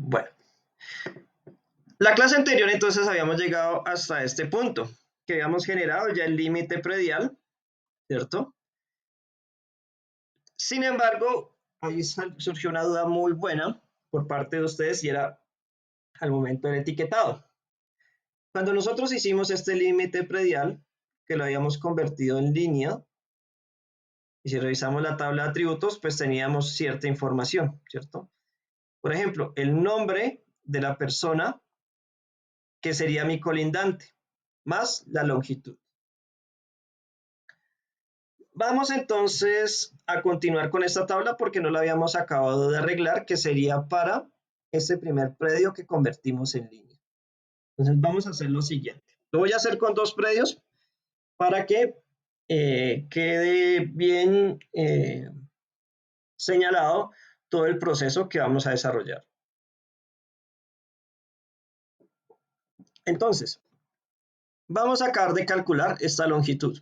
Bueno, la clase anterior entonces habíamos llegado hasta este punto, que habíamos generado ya el límite predial, ¿cierto? Sin embargo, ahí surgió una duda muy buena por parte de ustedes y era al momento del etiquetado. Cuando nosotros hicimos este límite predial, que lo habíamos convertido en línea, y si revisamos la tabla de atributos, pues teníamos cierta información, ¿cierto? Por ejemplo, el nombre de la persona, que sería mi colindante, más la longitud. Vamos entonces a continuar con esta tabla porque no la habíamos acabado de arreglar, que sería para ese primer predio que convertimos en línea. Entonces vamos a hacer lo siguiente. Lo voy a hacer con dos predios para que quede bien señalado todo el proceso que vamos a desarrollar. Entonces, vamos a acabar de calcular esta longitud.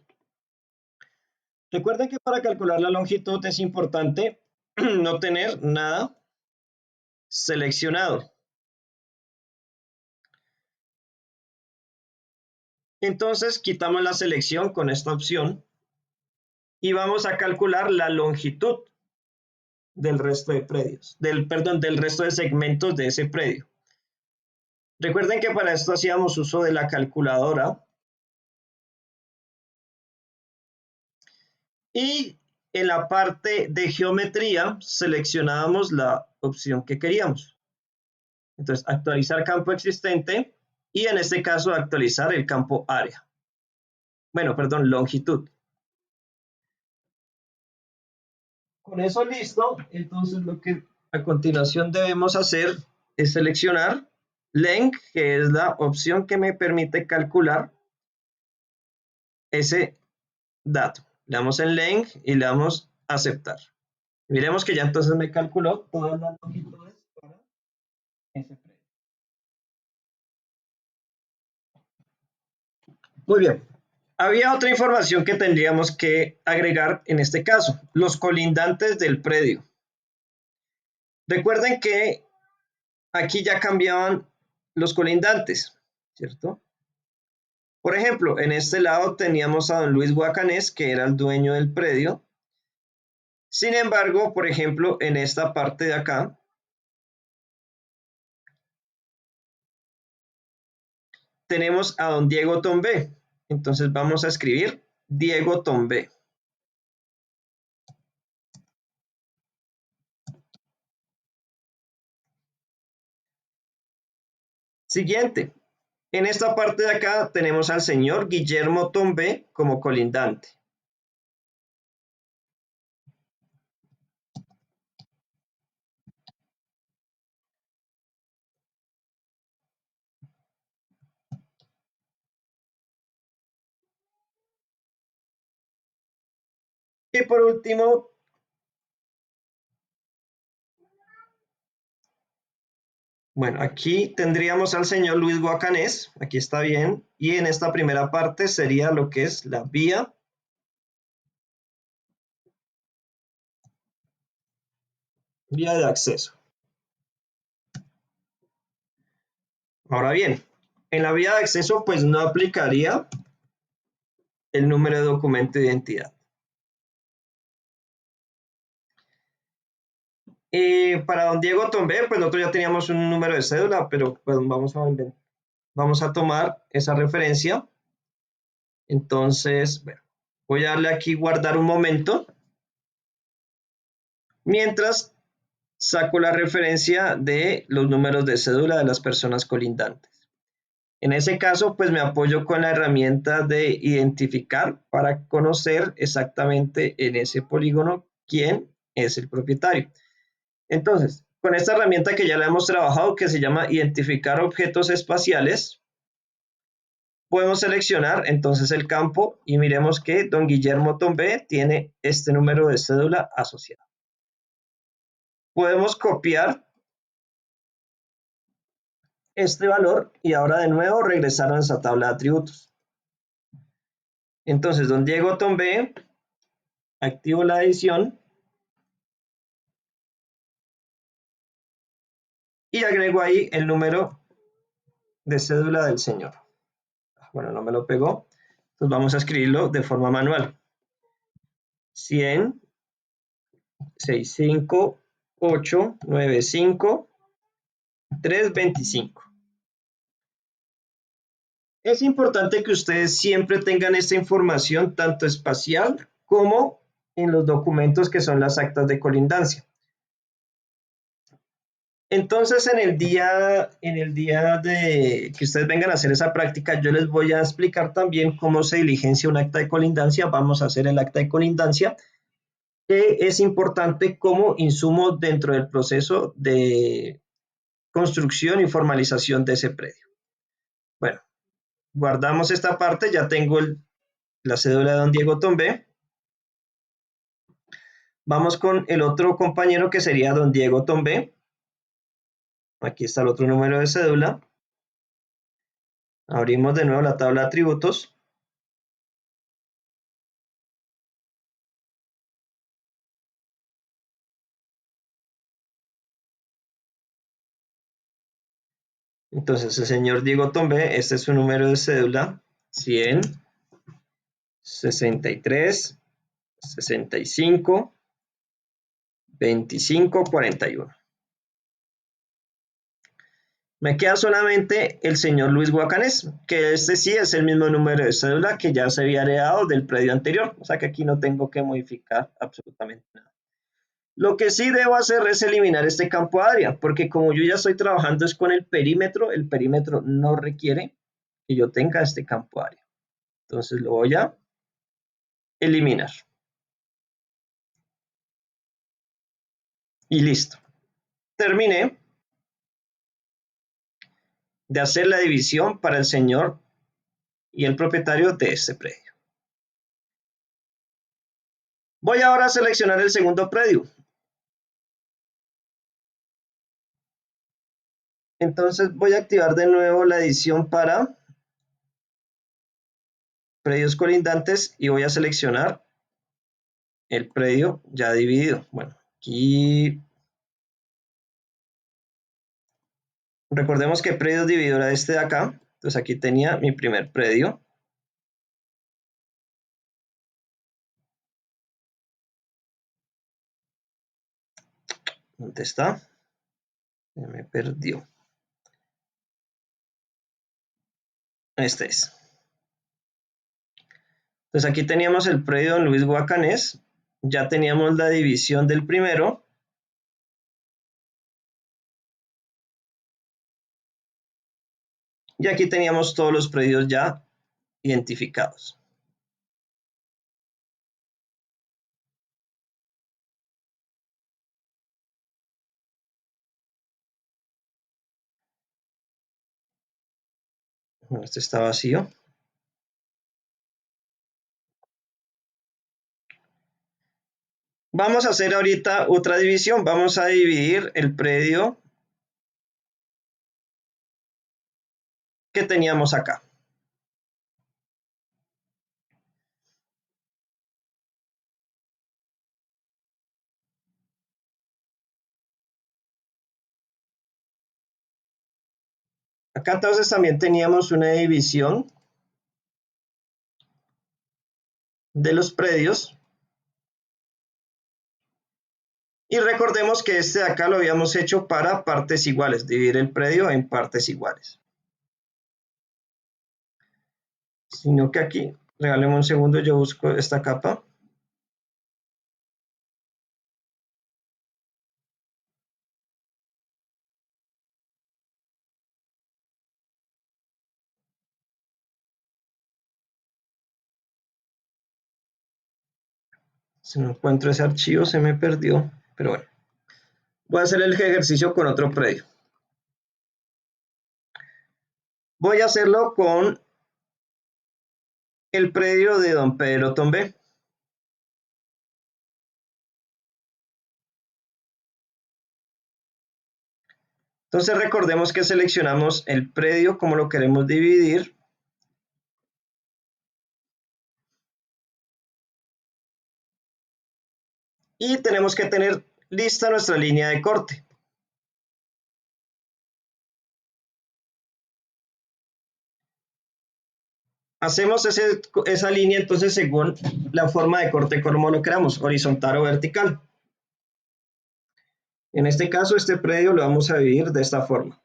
Recuerden que para calcular la longitud es importante no tener nada seleccionado. Entonces quitamos la selección con esta opción y vamos a calcular la longitud del resto de predios, del resto de segmentos de ese predio. Recuerden que para esto hacíamos uso de la calculadora y en la parte de geometría seleccionábamos la opción que queríamos. Entonces, actualizar campo existente y en este caso actualizar el campo área. Bueno, perdón, longitud. Con eso listo, entonces lo que a continuación debemos hacer es seleccionar length, que es la opción que me permite calcular ese dato. Le damos en length y le damos a aceptar. Miremos que ya entonces me calculó todas las longitudes para ese predio. Muy bien. Había otra información que tendríamos que agregar en este caso, los colindantes del predio. Recuerden que aquí ya cambiaban los colindantes, ¿cierto? Por ejemplo, en este lado teníamos a don Luis Guacanés, que era el dueño del predio. Sin embargo, por ejemplo, en esta parte de acá, tenemos a don Diego Tombé. Entonces vamos a escribir Diego Tombé. Siguiente. En esta parte de acá tenemos al señor Guillermo Tombé como colindante. Y por último, bueno, aquí tendríamos al señor Luis Guacanés, aquí está bien, y en esta primera parte sería lo que es la vía de acceso. Ahora bien, en la vía de acceso pues no aplicaría el número de documento de identidad. Para don Diego Tombé, pues nosotros ya teníamos un número de cédula, pero pues vamos a tomar esa referencia. Entonces, bueno, voy a darle aquí guardar un momento, mientras saco la referencia de los números de cédula de las personas colindantes. En ese caso, pues me apoyo con la herramienta de identificar para conocer exactamente en ese polígono quién es el propietario. Entonces, con esta herramienta que ya la hemos trabajado, que se llama identificar objetos espaciales, podemos seleccionar entonces el campo y miremos que don Guillermo Tombé tiene este número de cédula asociado. Podemos copiar este valor y ahora de nuevo regresar a nuestra tabla de atributos. Entonces, don Diego Tombé, activo la edición y agrego ahí el número de cédula del señor. Bueno, no me lo pegó, entonces vamos a escribirlo de forma manual. 100 65 8 95 325. Es importante que ustedes siempre tengan esta información tanto espacial como en los documentos que son las actas de colindancia. Entonces, en el día de que ustedes vengan a hacer esa práctica, yo les voy a explicar también cómo se diligencia un acta de colindancia. Vamos a hacer el acta de colindancia, que es importante como insumo dentro del proceso de construcción y formalización de ese predio. Bueno, guardamos esta parte, ya tengo la cédula de don Diego Tombé. Vamos con el otro compañero que sería don Diego Tombé. Aquí está el otro número de cédula. Abrimos de nuevo la tabla de atributos. Entonces, el señor Diego Tombé, este es su número de cédula, 100 63 65 25 41. Me queda solamente el señor Luis Guacanés, que este sí es el mismo número de cédula que ya se había heredado del predio anterior, o sea que aquí no tengo que modificar absolutamente nada. Lo que sí debo hacer es eliminar este campo área, porque como yo ya estoy trabajando es con el perímetro no requiere que yo tenga este campo área. Entonces lo voy a eliminar. Y listo. Terminé de hacer la división para el señor y el propietario de este predio. Voy ahora a seleccionar el segundo predio. Entonces voy a activar de nuevo la edición para predios colindantes y voy a seleccionar el predio ya dividido. Bueno, aquí recordemos que predio dividido era este de acá. Entonces aquí tenía mi primer predio. ¿Dónde está? Se me perdió. Este es. Entonces aquí teníamos el predio Don Luis Guacanés. Ya teníamos la división del primero. Y aquí teníamos todos los predios ya identificados. Bueno, este está vacío. Vamos a hacer ahorita otra división. Vamos a dividir el predio que teníamos acá. Acá entonces también teníamos una división de los predios. Y recordemos que este de acá lo habíamos hecho para partes iguales, dividir el predio en partes iguales. Sino que aquí, regáleme un segundo, yo busco esta capa. Si no encuentro ese archivo, se me perdió. Pero bueno, voy a hacer el ejercicio con otro predio. Voy a hacerlo con el predio de don Pedro Tombé. Entonces recordemos que seleccionamos el predio como lo queremos dividir. Y tenemos que tener lista nuestra línea de corte. hacemos esa línea entonces según la forma de corte como lo creamos, horizontal o vertical. En este caso, este predio lo vamos a dividir de esta forma.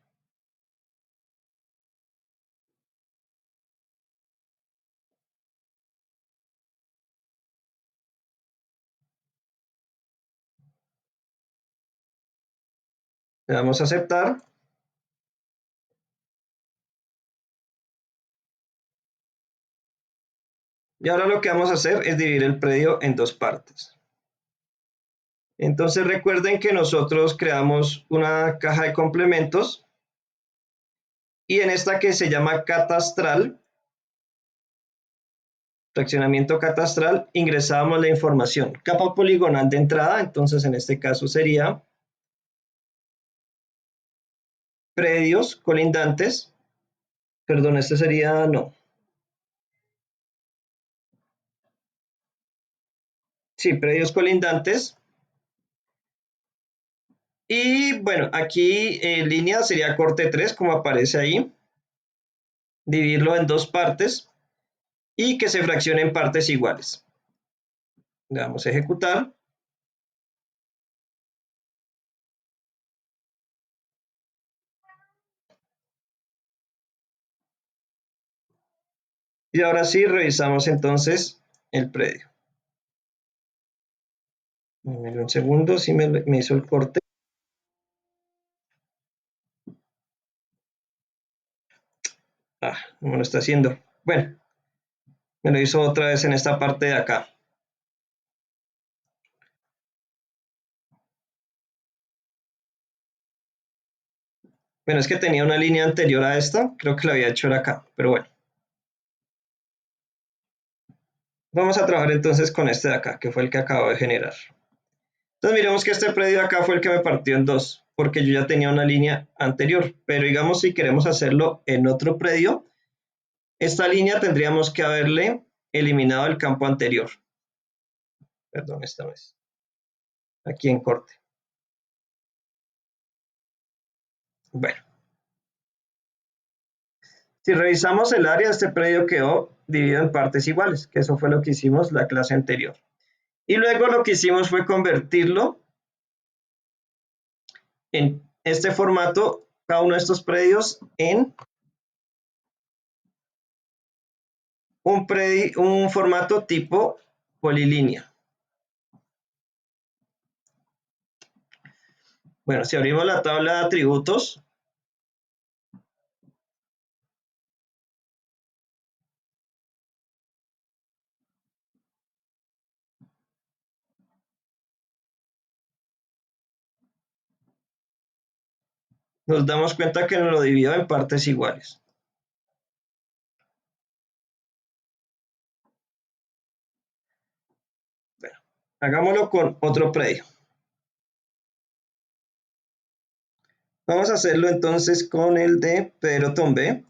Le damos a aceptar. Y ahora lo que vamos a hacer es dividir el predio en dos partes. Entonces recuerden que nosotros creamos una caja de complementos y en esta que se llama catastral, fraccionamiento catastral, ingresábamos la información. Capa poligonal de entrada, entonces en este caso sería predios colindantes, perdón, este sería, no, sí, predios colindantes. Y bueno, aquí en línea sería corte 3, como aparece ahí, dividirlo en dos partes y que se fraccione en partes iguales. Le damos a ejecutar. Y ahora sí, revisamos entonces el predio. Un segundo, si me hizo el corte. Ah, no me lo está haciendo. Bueno, me lo hizo otra vez en esta parte de acá. Bueno, es que tenía una línea anterior a esta, creo que la había hecho acá, pero bueno. Vamos a trabajar entonces con este de acá, que fue el que acabo de generar. Entonces miremos que este predio de acá fue el que me partió en dos, porque yo ya tenía una línea anterior, pero digamos si queremos hacerlo en otro predio, esta línea tendríamos que haberle eliminado el campo anterior. Perdón, esta vez. Aquí en corte. Bueno, si revisamos el área, este predio quedó dividido en partes iguales, que eso fue lo que hicimos la clase anterior. Y luego lo que hicimos fue convertirlo en este formato, cada uno de estos predios, en un formato tipo polilínea. Bueno, si abrimos la tabla de atributos, nos damos cuenta que nos lo dividió en partes iguales. Bueno, hagámoslo con otro predio. Vamos a hacerlo entonces con el de Pedro Tombe.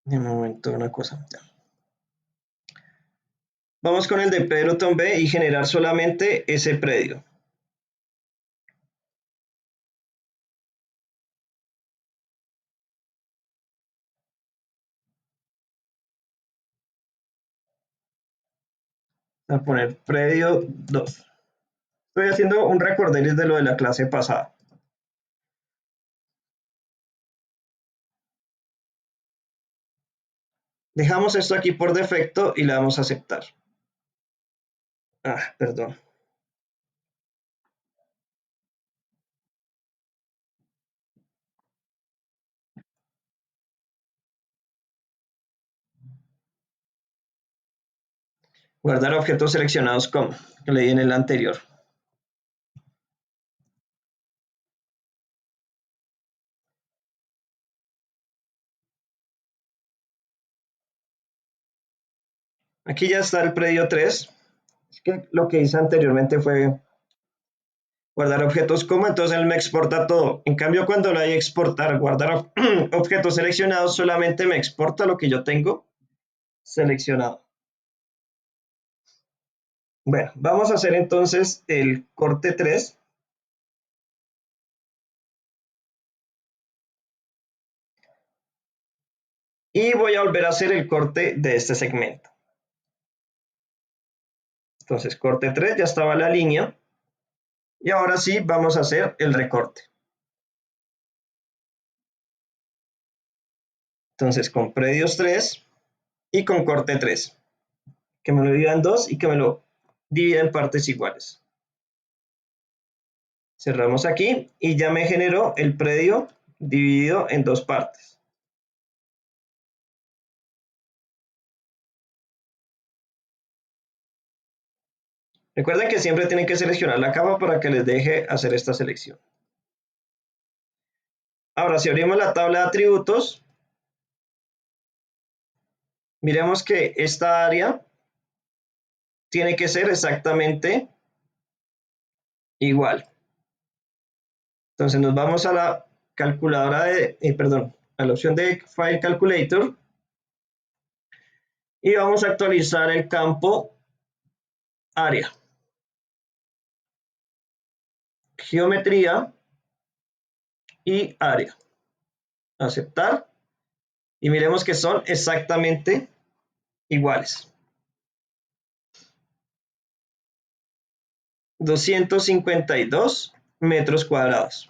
De momento, una cosa. Vamos con el de Pedro Tombe y generar solamente ese predio. A poner predio 2. Estoy haciendo un recorderis de lo de la clase pasada. Dejamos esto aquí por defecto y le damos a aceptar. Ah, perdón. Guardar objetos seleccionados como, que leí en el anterior. Aquí ya está el predio 3. Es que lo que hice anteriormente fue guardar objetos como, entonces él me exporta todo. En cambio, cuando lo hay exportar, guardar objetos seleccionados, solamente me exporta lo que yo tengo seleccionado. Bueno, vamos a hacer entonces el corte 3 y voy a volver a hacer el corte de este segmento. Entonces, corte 3, ya estaba la línea y ahora sí vamos a hacer el recorte. Entonces, con predios 3 y con corte 3, que me lo divida en 2 y que me lo divida en partes iguales. Cerramos aquí y ya me generó el predio dividido en dos partes. Recuerden que siempre tienen que seleccionar la capa para que les deje hacer esta selección. Ahora, si abrimos la tabla de atributos, miremos que esta área tiene que ser exactamente igual. Entonces nos vamos a la calculadora de, perdón, a la opción de File Calculator y vamos a actualizar el campo área. Geometría y área. Aceptar y miremos que son exactamente iguales. 252 metros cuadrados.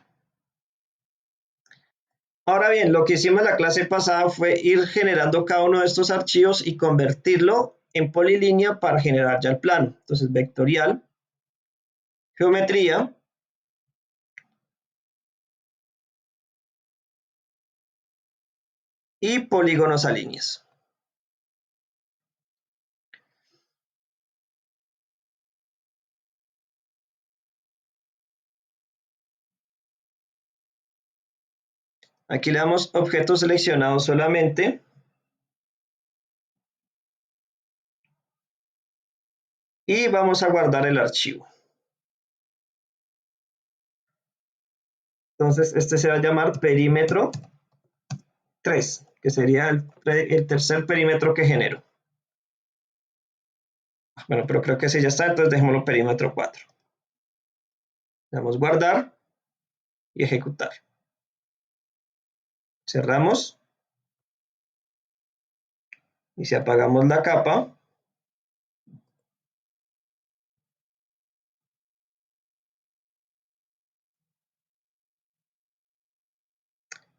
Ahora bien, lo que hicimos la clase pasada fue ir generando cada uno de estos archivos y convertirlo en polilínea para generar ya el plano. Entonces, vectorial, geometría, y polígonos a líneas. Aquí le damos objeto seleccionado solamente. Y vamos a guardar el archivo. Entonces, este se va a llamar perímetro 3, que sería el tercer perímetro que genero. Bueno, pero creo que ese ya está, entonces dejémoslo perímetro 4. Le damos guardar y ejecutar. Cerramos. Y si apagamos la capa,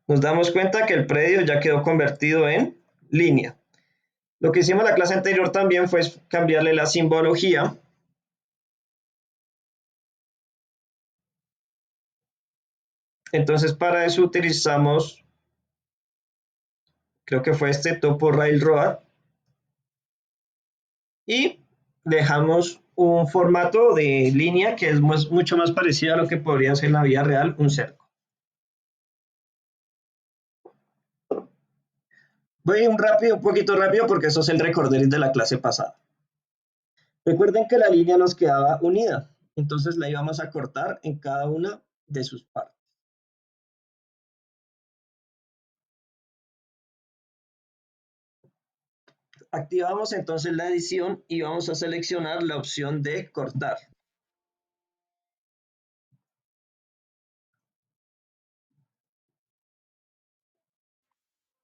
nos damos cuenta que el predio ya quedó convertido en línea. Lo que hicimos la clase anterior también fue cambiarle la simbología. Entonces, para eso utilizamos, creo que fue este topo railroad, y dejamos un formato de línea que es mucho más parecido a lo que podría ser en la vida real un cerco. Voy un poquito rápido porque eso es el recorderis de la clase pasada. Recuerden que la línea nos quedaba unida, entonces la íbamos a cortar en cada una de sus partes. Activamos entonces la edición y vamos a seleccionar la opción de cortar.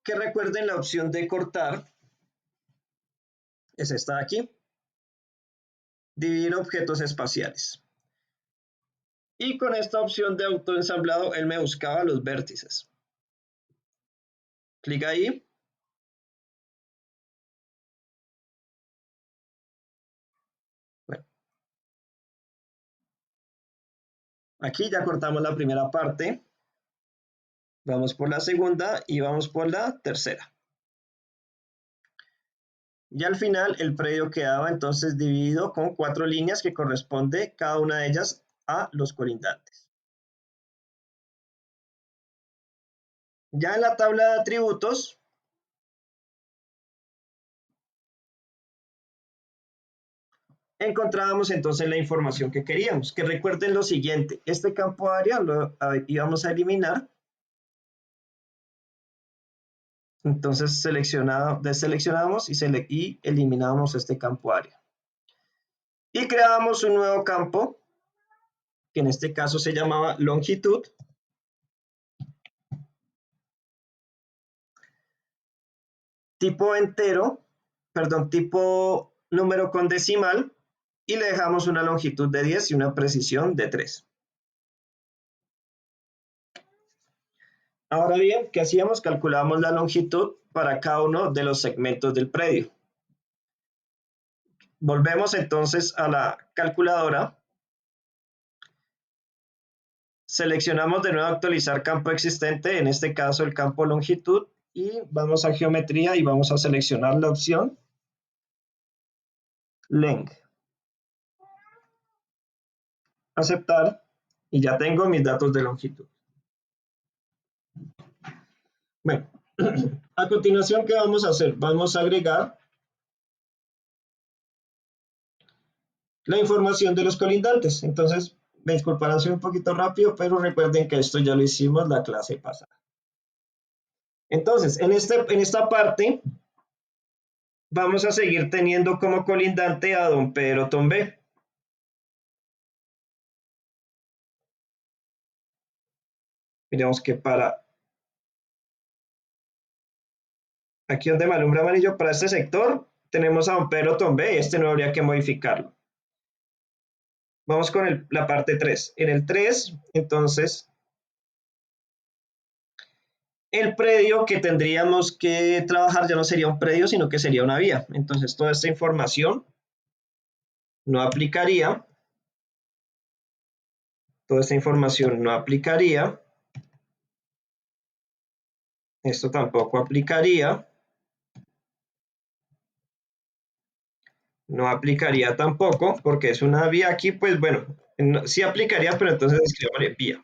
Que recuerden la opción de cortar es esta de aquí. Dividir objetos espaciales. Y con esta opción de autoensamblado, él me buscaba los vértices. Clic ahí. Bueno, aquí ya cortamos la primera parte. Vamos por la segunda y vamos por la tercera. Y al final el predio quedaba entonces dividido con 4 líneas que corresponde cada una de ellas a los colindantes. Ya en la tabla de atributos encontrábamos entonces la información que queríamos. Que recuerden lo siguiente, este campo área lo íbamos a eliminar. Entonces deseleccionábamos y eliminamos este campo área. Y creamos un nuevo campo, que en este caso se llamaba longitud. Tipo entero, perdón, tipo número con decimal, y le dejamos una longitud de 10 y una precisión de 3. Ahora bien, ¿qué hacíamos? Calculábamos la longitud para cada uno de los segmentos del predio. Volvemos entonces a la calculadora. Seleccionamos de nuevo actualizar campo existente, en este caso el campo longitud, y vamos a geometría y vamos a seleccionar la opción length. Aceptar y ya tengo mis datos de longitud. Bueno, a continuación, ¿qué vamos a hacer? Vamos a agregar la información de los colindantes. Entonces, me disculparán si un poquito rápido, pero recuerden que esto ya lo hicimos la clase pasada. Entonces, en esta parte, vamos a seguir teniendo como colindante a don Pedro Tombé. Miremos que para aquí donde me alumbra amarillo, para este sector, tenemos a don Pedro Tombé y este no habría que modificarlo. Vamos con la parte 3. En el 3, entonces, el predio que tendríamos que trabajar ya no sería un predio, sino que sería una vía. Entonces, toda esta información no aplicaría. Toda esta información no aplicaría. Esto tampoco aplicaría. No aplicaría tampoco, porque es una vía aquí, pues bueno, no, sí aplicaría, pero entonces escribamos vía.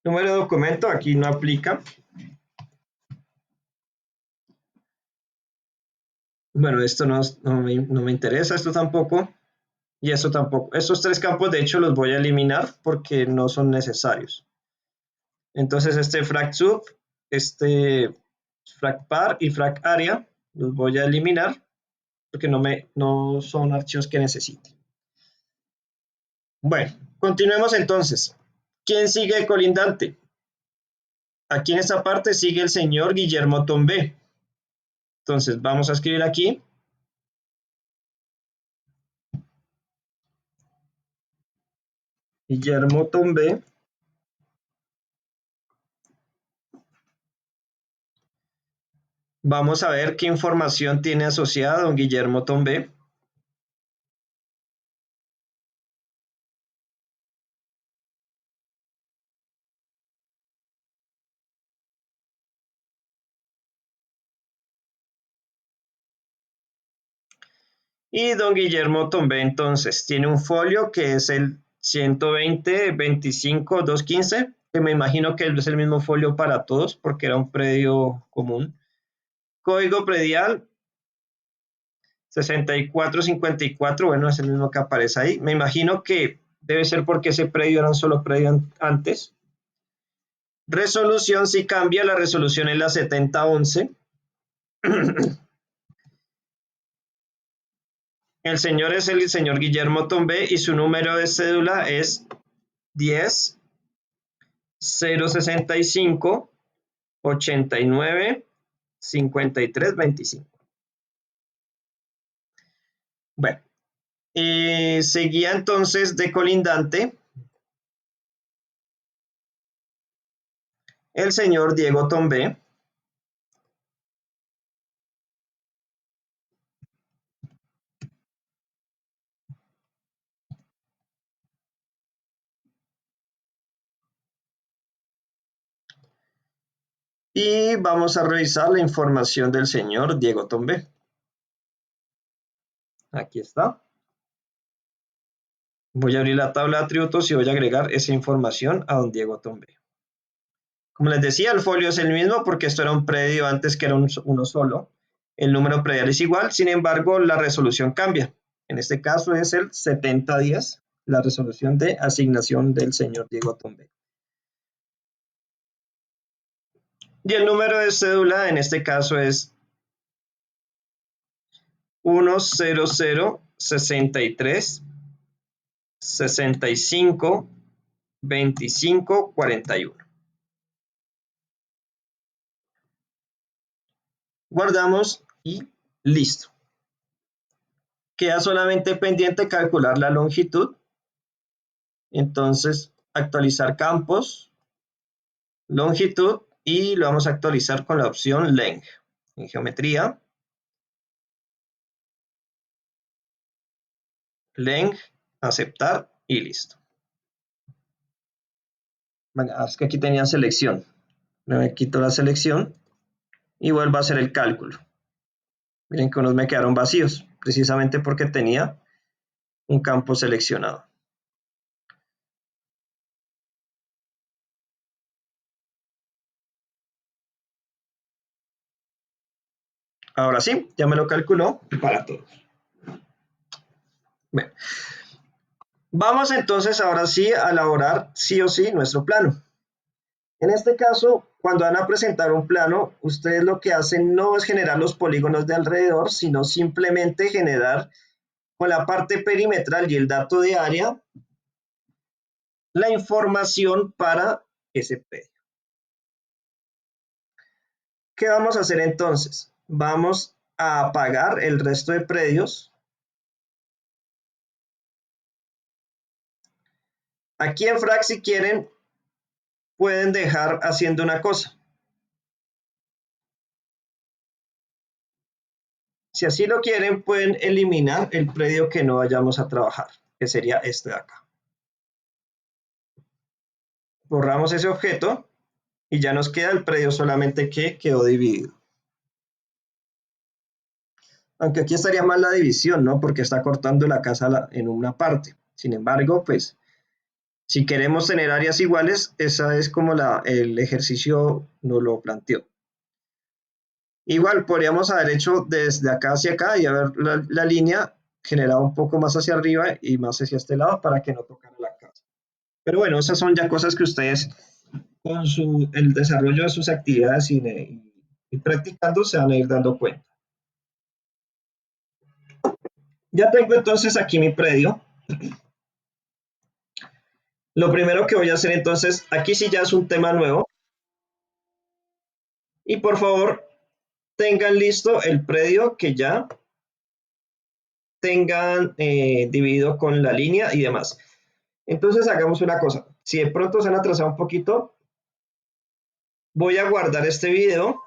Número de documento, aquí no aplica. Bueno, esto no me interesa, esto tampoco, y esto tampoco. Estos tres campos, de hecho, los voy a eliminar porque no son necesarios. Entonces, este frac sub, este frac par y frac area, los voy a eliminar porque no son archivos que necesite. Bueno, continuemos entonces. ¿Quién sigue de colindante? Aquí en esta parte sigue el señor Guillermo Tombé. Entonces, vamos a escribir aquí. Guillermo Tombé. Vamos a ver qué información tiene asociada don Guillermo Tombé. Y don Guillermo Tombé entonces tiene un folio que es el 120-25-215, que me imagino que es el mismo folio para todos porque era un predio común. Código predial 6454, bueno, es el mismo que aparece ahí. Me imagino que debe ser porque ese predio era un solo predio antes. Resolución, si cambia, la resolución es la 7011. El señor es el señor Guillermo Tombé y su número de cédula es 10 065 89 53 25. Bueno, seguía entonces de colindante el señor Diego Tombé. Y vamos a revisar la información del señor Diego Tombé. Aquí está. Voy a abrir la tabla de atributos y voy a agregar esa información a don Diego Tombé. Como les decía, el folio es el mismo porque esto era un predio antes que era uno solo. El número predial es igual, sin embargo, la resolución cambia. En este caso es el 7010, la resolución de asignación del señor Diego Tombé. Y el número de cédula en este caso es 10063652541. Guardamos y listo. Queda solamente pendiente calcular la longitud. Entonces, actualizar campos, longitud, y lo vamos a actualizar con la opción length. En geometría, length, aceptar y listo. Es que aquí tenía selección. Me quito la selección y vuelvo a hacer el cálculo. Miren que unos me quedaron vacíos, precisamente porque tenía un campo seleccionado. Ahora sí, ya me lo calculó para todos. Bien. Vamos entonces ahora sí a elaborar sí o sí nuestro plano. En este caso, cuando van a presentar un plano, ustedes lo que hacen no es generar los polígonos de alrededor, sino simplemente generar con la parte perimetral y el dato de área la información para ese predio. ¿Qué vamos a hacer entonces? Vamos a apagar el resto de predios. Aquí en Frac, si quieren, pueden dejar haciendo una cosa. Si así lo quieren, pueden eliminar el predio que no vayamos a trabajar, que sería este de acá. Borramos ese objeto y ya nos queda el predio solamente que quedó dividido. Aunque aquí estaría mal la división, ¿no? Porque está cortando la casa en una parte. Sin embargo, pues, si queremos tener áreas iguales, esa es como el ejercicio nos lo planteó. Igual podríamos haber hecho desde acá hacia acá y haber la línea generado un poco más hacia arriba y más hacia este lado para que no tocara la casa. Pero bueno, esas son ya cosas que ustedes con el desarrollo de sus actividades y practicando se van a ir dando cuenta. Ya tengo entonces aquí mi predio. Lo primero que voy a hacer entonces, aquí sí ya es un tema nuevo. Y por favor, tengan listo el predio que ya tengan dividido con la línea y demás. Entonces hagamos una cosa. Si de pronto se han atrasado un poquito, voy a guardar este video